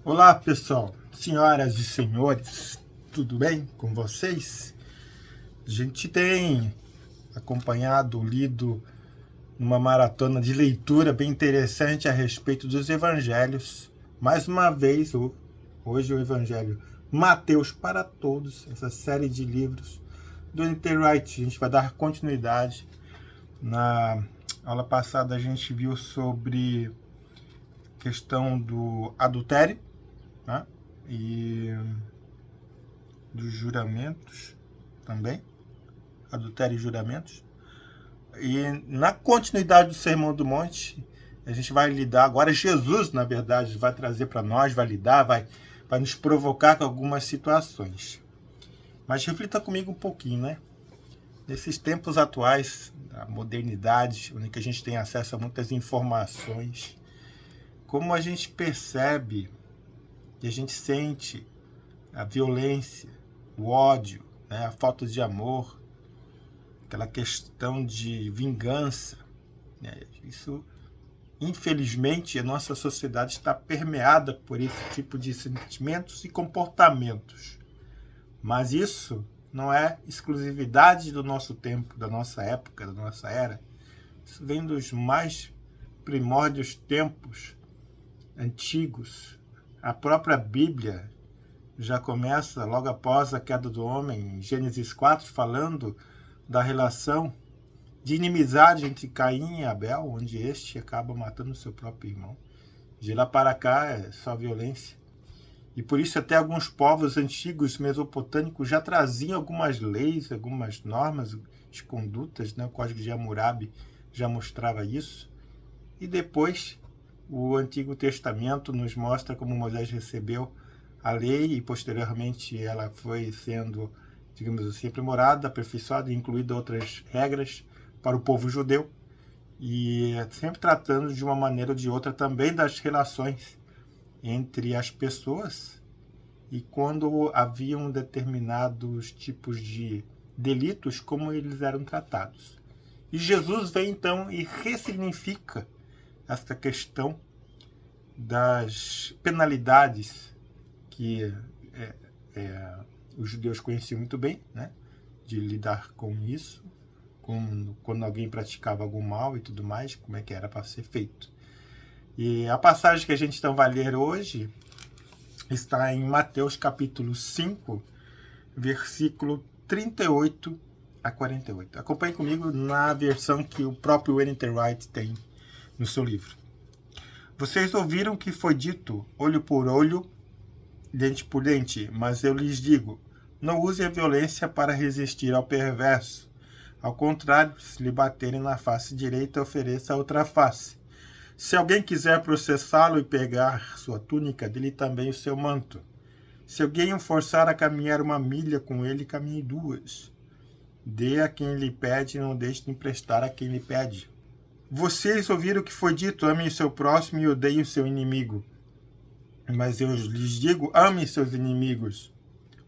Olá, pessoal, senhoras e senhores, tudo bem com vocês? A gente tem acompanhado, lido uma maratona de leitura bem interessante a respeito dos evangelhos. Mais uma vez, hoje o evangelho Mateus para Todos, essa série de livros do N.T. Wright. A gente vai dar continuidade. Na aula passada a gente viu sobre a questão do adultério, né? E dos juramentos também, adultério e juramentos. E na continuidade do Sermão do Monte, a gente vai lidar agora. Jesus, na verdade, vai trazer para nós, vai lidar, vai nos provocar com algumas situações. Mas reflita comigo um pouquinho, né? Nesses tempos atuais, da modernidade, onde a gente tem acesso a muitas informações, como a gente percebe e a gente sente a violência, o ódio, né, a falta de amor, aquela questão de vingança, né? Isso, infelizmente, a nossa sociedade está permeada por esse tipo de sentimentos e comportamentos. Mas isso não é exclusividade do nosso tempo, da nossa época, da nossa era. Isso vem dos mais primórdios tempos antigos. A própria Bíblia já começa logo após a queda do homem, em Gênesis 4, falando da relação de inimizade entre Caim e Abel, onde este acaba matando seu próprio irmão. De lá para cá é só violência. E por isso até alguns povos antigos mesopotâmicos já traziam algumas leis, algumas normas de condutas, né? O Código de Hammurabi já mostrava isso. E depois o Antigo Testamento nos mostra como Moisés recebeu a lei e posteriormente ela foi sendo, digamos assim, aprimorada, aperfeiçoada e incluída outras regras para o povo judeu, e sempre tratando de uma maneira ou de outra também das relações entre as pessoas e quando haviam determinados tipos de delitos, como eles eram tratados. E Jesus vem então e ressignifica essa questão das penalidades que os judeus conheciam muito bem, né? De lidar com isso, quando alguém praticava algum mal e tudo mais, como é que era para ser feito. E a passagem que a gente então vai ler hoje está em Mateus capítulo 5, versículo 38 a 48. Acompanhe comigo na versão que o próprio N.T. Wright tem no seu livro. Vocês ouviram que foi dito olho por olho, dente por dente, mas eu lhes digo, não use a violência para resistir ao perverso. Ao contrário, se lhe baterem na face direita, ofereça a outra face. Se alguém quiser processá-lo e pegar sua túnica, dê-lhe também o seu manto. Se alguém o forçar a caminhar 1 milha com ele, caminhe 2. Dê a quem lhe pede e não deixe de emprestar a quem lhe pede. Vocês ouviram o que foi dito, amem o seu próximo e odeiem o seu inimigo. Mas eu lhes digo, amem seus inimigos.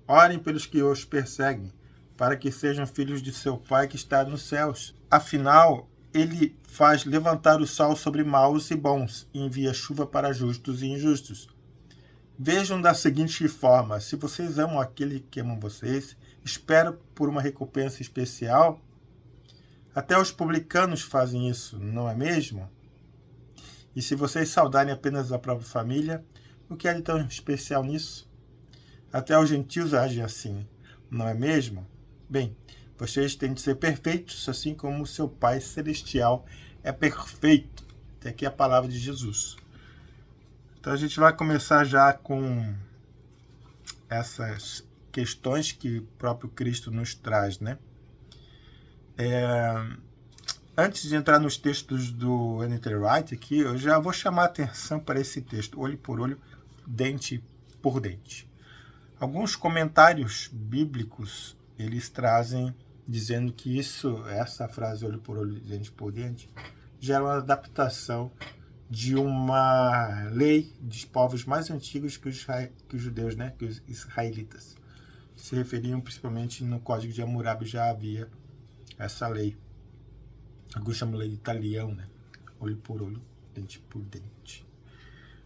Orem pelos que os perseguem, para que sejam filhos de seu Pai que está nos céus. Afinal, ele faz levantar o sol sobre maus e bons, e envia chuva para justos e injustos. Vejam da seguinte forma, se vocês amam aquele que ama vocês, esperam por uma recompensa especial. Até os publicanos fazem isso, não é mesmo? E se vocês saudarem apenas a própria família, o que há de tão especial nisso? Até os gentios agem assim, não é mesmo? Bem, vocês têm de ser perfeitos, assim como o seu Pai Celestial é perfeito. Até aqui a palavra de Jesus. Então a gente vai começar já com essas questões que o próprio Cristo nos traz, né? Antes de entrar nos textos do N.T. Wright aqui, eu já vou chamar a atenção para esse texto, olho por olho, dente por dente. Alguns comentários bíblicos, eles trazem, dizendo que essa frase olho por olho, dente por dente, já era uma adaptação de uma lei dos povos mais antigos que os judeus, né, que os israelitas. Se referiam principalmente no Código de Hammurabi, já havia essa lei. Alguns chamam de lei de talião, né? Olho por olho, dente por dente.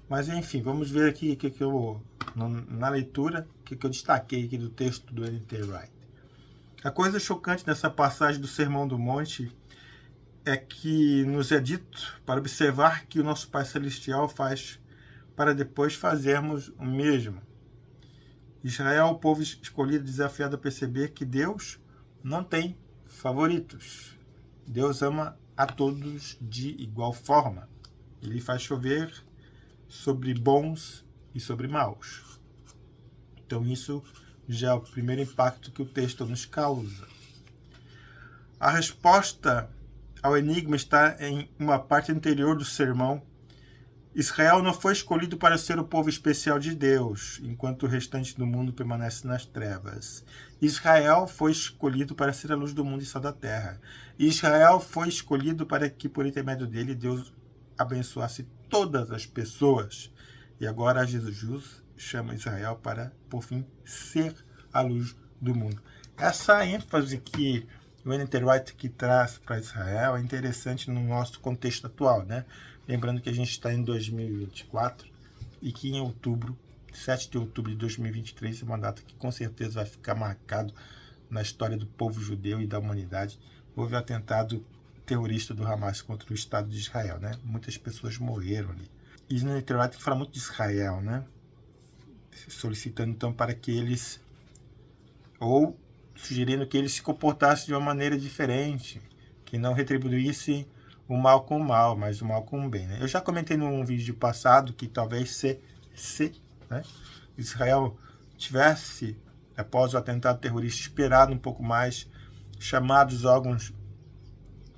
Mas enfim, vamos ver aqui que eu, na leitura, o que eu destaquei aqui do texto do N.T. Wright. A coisa chocante nessa passagem do Sermão do Monte é que nos é dito para observar que o nosso Pai Celestial faz para depois fazermos o mesmo. Israel, o povo escolhido, desafiado a perceber que Deus não tem favoritos. Deus ama a todos de igual forma. Ele faz chover sobre bons e sobre maus. Então isso já é o primeiro impacto que o texto nos causa. A resposta ao enigma está em uma parte anterior do sermão. Israel não foi escolhido para ser o povo especial de Deus, enquanto o restante do mundo permanece nas trevas. Israel foi escolhido para ser a luz do mundo e sal da terra. Israel foi escolhido para que, por intermédio dele, Deus abençoasse todas as pessoas. E agora Jesus chama Israel para, por fim, ser a luz do mundo. Essa ênfase que o N.T. Wright que traz para Israel é interessante no nosso contexto atual, né? Lembrando que a gente está em 2024 e que em outubro, 7 de outubro de 2023, é uma data que com certeza vai ficar marcado na história do povo judeu e da humanidade. Houve um atentado terrorista do Hamas contra o Estado de Israel, né? Muitas pessoas morreram ali. E no N.T. Wright fala muito de Israel, né? Solicitando então para que eles, ou sugerindo que eles se comportassem de uma maneira diferente, que não retribuíssem o mal com o mal, mas o mal com o bem, né? Eu já comentei num vídeo passado que talvez se né, Israel tivesse, após o atentado terrorista, esperado um pouco mais, chamado os órgãos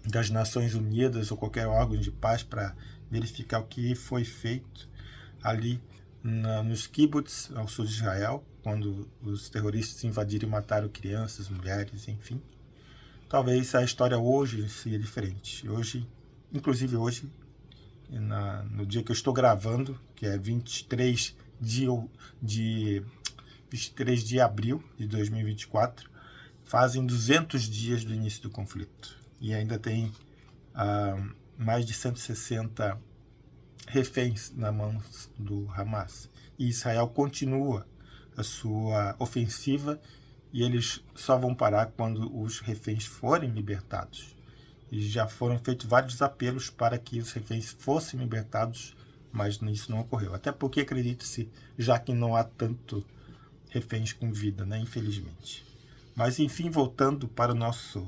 das Nações Unidas ou qualquer órgão de paz para verificar o que foi feito ali nos kibbutz, ao sul de Israel, quando os terroristas invadiram e mataram crianças, mulheres, enfim. Talvez a história hoje seria diferente. Hoje, inclusive hoje, no dia que eu estou gravando, que é 23 de abril de 2024, fazem 200 dias do início do conflito. E ainda tem mais de 160 reféns na mão do Hamas. E Israel continua a sua ofensiva e eles só vão parar quando os reféns forem libertados. E já foram feitos vários apelos para que os reféns fossem libertados, mas isso não ocorreu. Até porque, acredita-se, já que não há tanto reféns com vida, né? Infelizmente. Mas, enfim, voltando para o nosso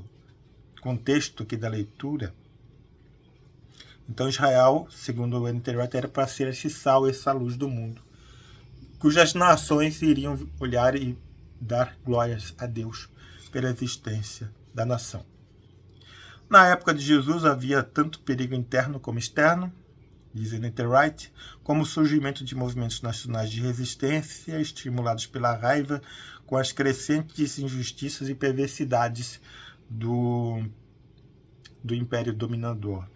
contexto aqui da leitura, então Israel, segundo o N.T. Wright, era para ser esse sal, essa luz do mundo, cujas nações iriam olhar e dar glórias a Deus pela existência da nação. Na época de Jesus havia tanto perigo interno como externo, diz N.T. Wright, como o surgimento de movimentos nacionais de resistência estimulados pela raiva com as crescentes injustiças e perversidades do império dominador.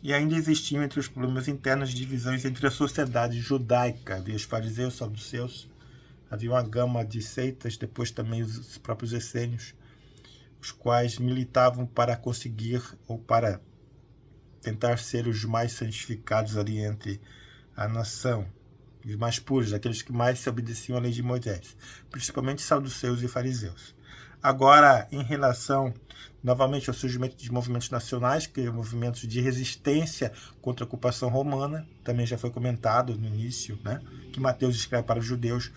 E ainda existiam entre os problemas internos divisões entre a sociedade judaica. Havia os fariseus, saduceus, havia uma gama de seitas, depois também os próprios essênios, os quais militavam para conseguir ou para tentar ser os mais santificados ali entre a nação, os mais puros, aqueles que mais se obedeciam à lei de Moisés, principalmente saduceus e fariseus. Agora, em relação novamente ao surgimento de movimentos nacionais, que são movimentos de resistência contra a ocupação romana, também já foi comentado no início, né, que Mateus escreve para os judeus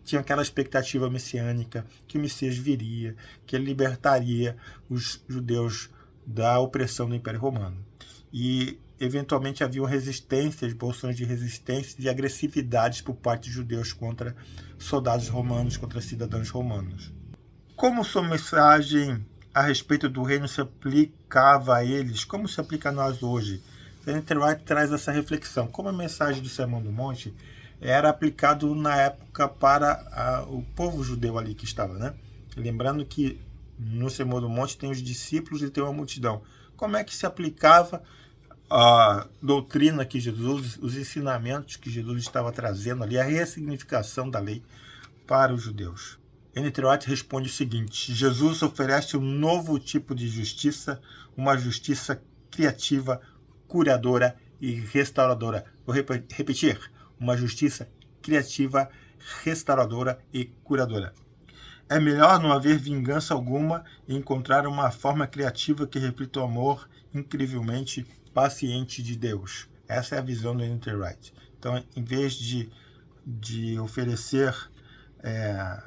tinham aquela expectativa messiânica, que o Messias viria, que ele libertaria os judeus da opressão do Império Romano. E, eventualmente, haviam resistências, bolsões de resistência e agressividades por parte de judeus contra soldados romanos, contra cidadãos romanos. Como sua mensagem a respeito do reino se aplicava a eles, como se aplica a nós hoje? N.T. Wright traz essa reflexão. Como a mensagem do Sermão do Monte era aplicado na época para o povo judeu ali que estava, né? Lembrando que no Sermão do Monte tem os discípulos e tem uma multidão. Como é que se aplicava a doutrina que Jesus, os ensinamentos que Jesus estava trazendo ali, a ressignificação da lei para os judeus? N.T. Wright responde o seguinte: Jesus oferece um novo tipo de justiça, uma justiça criativa, curadora e restauradora. Vou repetir, uma justiça criativa, restauradora e curadora. É melhor não haver vingança alguma e encontrar uma forma criativa que reflita o amor incrivelmente paciente de Deus. Essa é a visão do N.T. Wright. Então, em vez de oferecer,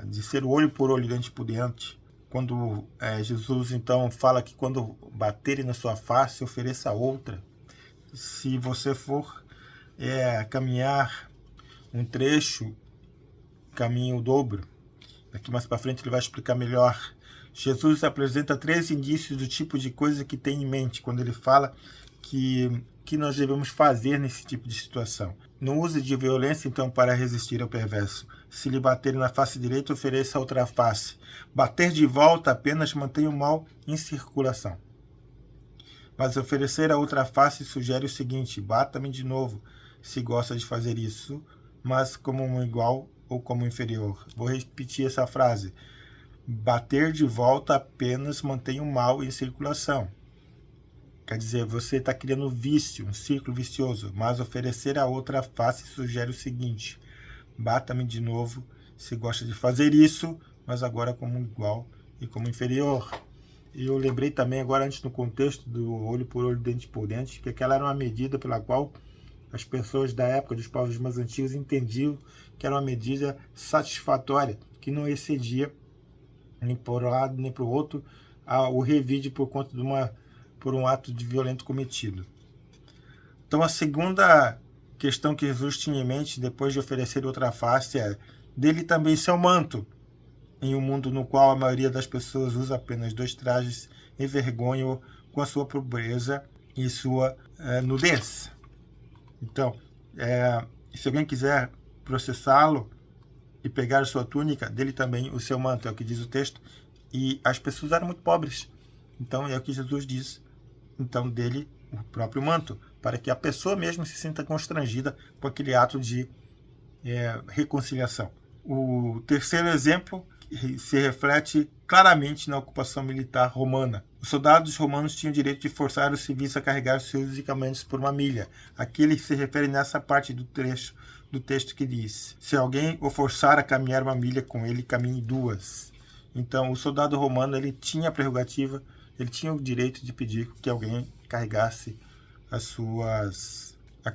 de ser olho por olho, dente por dente, quando Jesus então fala que quando baterem na sua face, ofereça outra. Se você for caminhar um trecho, caminho o dobro. Daqui mais para frente ele vai explicar melhor. Jesus apresenta 3 indícios do tipo de coisa que tem em mente quando ele fala que nós devemos fazer nesse tipo de situação. Não use de violência, então, para resistir ao perverso. Se lhe bater na face direita, ofereça a outra face. Bater de volta apenas mantém o mal em circulação. Mas oferecer a outra face sugere o seguinte: bata-me de novo, se gosta de fazer isso, mas como um igual ou como inferior. Vou repetir essa frase. Bater de volta apenas mantém o mal em circulação. Quer dizer, você está criando um vício, um círculo vicioso, mas oferecer a outra face sugere o seguinte: bata-me de novo, se gosta de fazer isso, mas agora como igual e como inferior. E eu lembrei também agora, antes no contexto do olho por olho, dente por dente, que aquela era uma medida pela qual as pessoas da época dos povos mais antigos entendiam que era uma medida satisfatória, que não excedia nem por um lado nem para o outro o revide por conta por um ato de violento cometido. Então a segunda questão que Jesus tinha em mente, depois de oferecer outra face, é dele também seu manto, em um mundo no qual a maioria das pessoas usa apenas 2 trajes, envergonham com a sua pobreza e sua nudez. Então, se alguém quiser processá-lo e pegar sua túnica, dele também o seu manto, é o que diz o texto. E as pessoas eram muito pobres. Então, é o que Jesus diz. Então, dele o próprio manto, para que a pessoa mesmo se sinta constrangida com aquele ato de reconciliação. O terceiro exemplo se reflete claramente na ocupação militar romana. Os soldados romanos tinham o direito de forçar os civis a carregar seus equipamentos por uma milha. Aqui ele se refere nessa parte do trecho do texto que diz: se alguém o forçar a caminhar uma milha com ele, caminhe 2. Então, o soldado romano ele tinha a prerrogativa, ele tinha o direito de pedir que alguém carregasse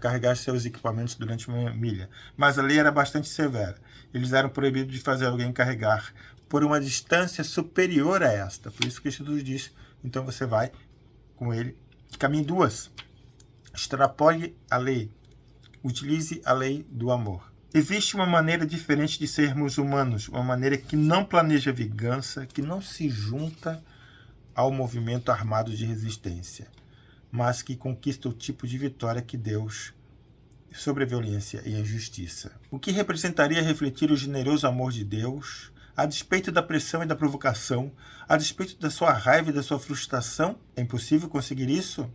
carregar seus equipamentos durante uma milha. Mas a lei era bastante severa. Eles eram proibidos de fazer alguém carregar por uma distância superior a esta. Por isso que Jesus disse: então você vai com ele, caminhe 2. Extrapole a lei. Utilize a lei do amor. Existe uma maneira diferente de sermos humanos, uma maneira que não planeja vingança, que não se junta ao movimento armado de resistência, mas que conquista o tipo de vitória que Deus sobre a violência e a injustiça. O que representaria refletir o generoso amor de Deus, a despeito da pressão e da provocação, a despeito da sua raiva e da sua frustração? É impossível conseguir isso?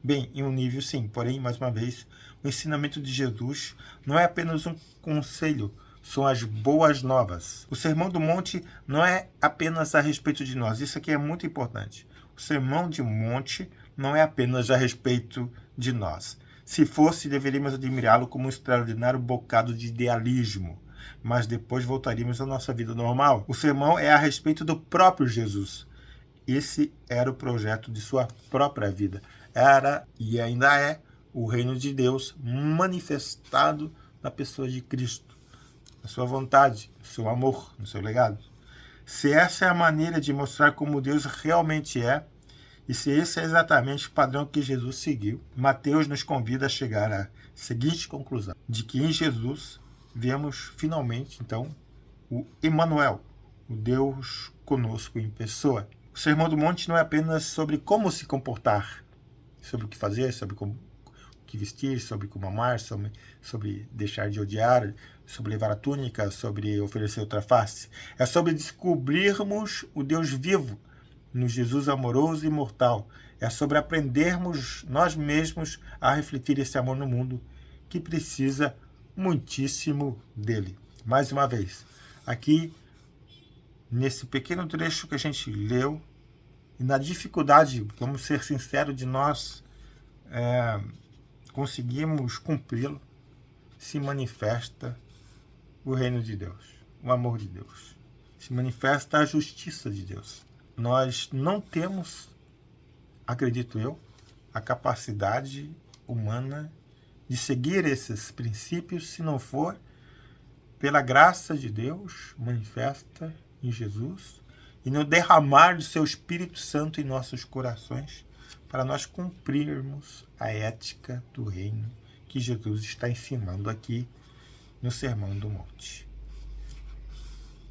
Bem, em um nível sim, porém, mais uma vez, o ensinamento de Jesus não é apenas um conselho, são as boas novas. O Sermão do Monte não é apenas a respeito de nós, isso aqui é muito importante. O Sermão do Monte não é apenas a respeito de nós. Se fosse, deveríamos admirá-lo como um extraordinário bocado de idealismo, mas depois voltaríamos à nossa vida normal. O sermão é a respeito do próprio Jesus. Esse era o projeto de sua própria vida. Era e ainda é o reino de Deus manifestado na pessoa de Cristo, na sua vontade, no seu amor, no seu legado. Se essa é a maneira de mostrar como Deus realmente é, e se esse é exatamente o padrão que Jesus seguiu, Mateus nos convida a chegar à seguinte conclusão: de que em Jesus vemos finalmente, então, o Emmanuel, o Deus conosco em pessoa. O Sermão do Monte não é apenas sobre como se comportar, sobre o que fazer, sobre o que vestir, sobre como amar, sobre deixar de odiar, sobre levar a túnica, sobre oferecer outra face. É sobre descobrirmos o Deus vivo no Jesus amoroso e imortal. É sobre aprendermos nós mesmos a refletir esse amor no mundo que precisa muitíssimo dele. Mais uma vez, aqui nesse pequeno trecho que a gente leu, e na dificuldade, vamos ser sinceros, de nós conseguimos cumpri-lo, se manifesta o reino de Deus, o amor de Deus. Se manifesta a justiça de Deus. Nós não temos, acredito eu, a capacidade humana de seguir esses princípios se não for pela graça de Deus manifesta em Jesus e no derramar do seu Espírito Santo em nossos corações para nós cumprirmos a ética do reino que Jesus está ensinando aqui no Sermão do Monte.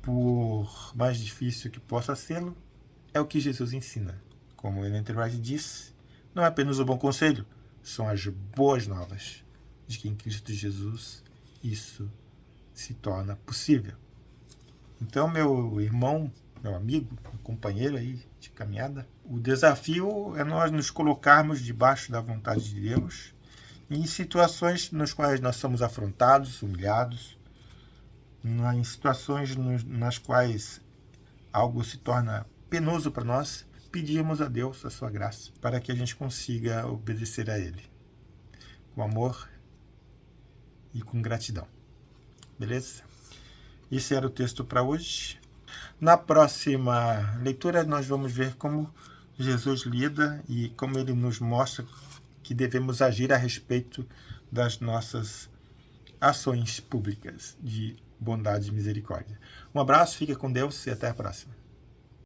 Por mais difícil que possa ser, é o que Jesus ensina. Como Ellen White disse, não é apenas o bom conselho, são as boas novas de que em Cristo Jesus isso se torna possível. Então, meu irmão, meu amigo, meu companheiro aí de caminhada, o desafio é nós nos colocarmos debaixo da vontade de Deus em situações nas quais nós somos afrontados, humilhados, em situações nas quais algo se torna penoso para nós, pedimos a Deus a sua graça para que a gente consiga obedecer a Ele com amor e com gratidão. Beleza? Esse era o texto para hoje. Na próxima leitura nós vamos ver como Jesus lida e como ele nos mostra que devemos agir a respeito das nossas ações públicas de bondade e misericórdia. Um abraço, fica com Deus e até a próxima.